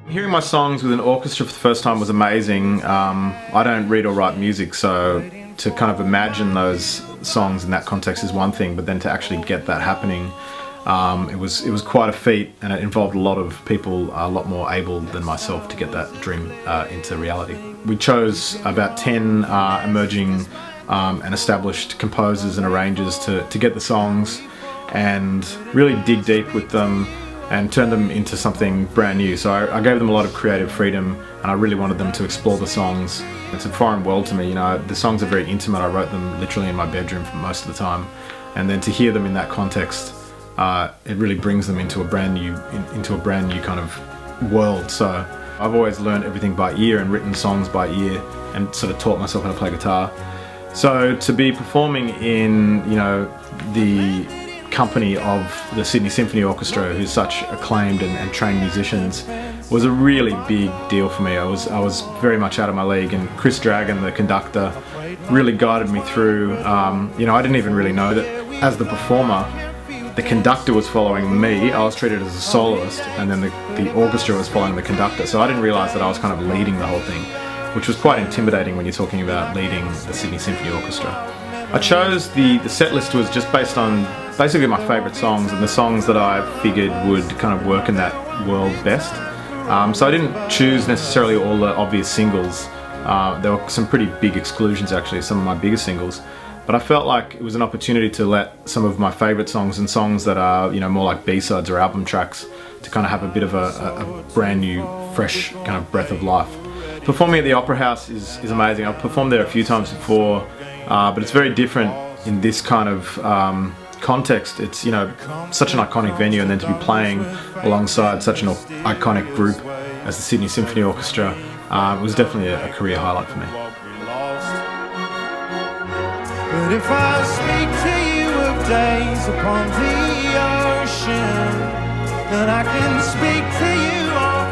Hearing my songs with an orchestra for the first time was amazing. I don't read or write music, so to kind of imagine those songs in that context is one thing, but then to actually get that happening, it was quite a feat, and it involved a lot of people a lot more able than myself to get that dream into reality. We chose about 10 emerging and established composers and arrangers to get the songs and really dig deep with them and turn them into something brand new. So I gave them a lot of creative freedom, and I really wanted them to explore the songs. It's a foreign world to me, you know. The songs are very intimate. I wrote them literally in my bedroom for most of the time, and then to hear them in that context, it really brings them into a brand new kind of world. So I've always learned everything by ear and written songs by ear, and sort of taught myself how to play guitar. So to be performing in, you know, the company of the Sydney Symphony Orchestra, who's such acclaimed and trained musicians, was a really big deal for me. I was very much out of my league, and Chris Dragon, the conductor, really guided me through. You know, I didn't even really know that as the performer, the conductor was following me. I was treated as a soloist, and then the orchestra was following the conductor. So I didn't realise that I was kind of leading the whole thing, which was quite intimidating when you're talking about leading the Sydney Symphony Orchestra. I chose the set list was just based on basically my favourite songs and the songs that I figured would kind of work in that world best. So I didn't choose necessarily all the obvious singles. There were some pretty big exclusions actually, some of my biggest singles. But I felt like it was an opportunity to let some of my favourite songs and songs that are, you know, more like B-sides or album tracks to kind of have a bit of a brand new, fresh kind of breath of life. Performing at the Opera House is amazing. I've performed there a few times before, but it's very different in this kind of context. It's, you know, such an iconic venue, and then to be playing alongside such an iconic group as the Sydney Symphony Orchestra was definitely a career highlight for me. But if I speak to you of days upon the ocean, then I can speak to you of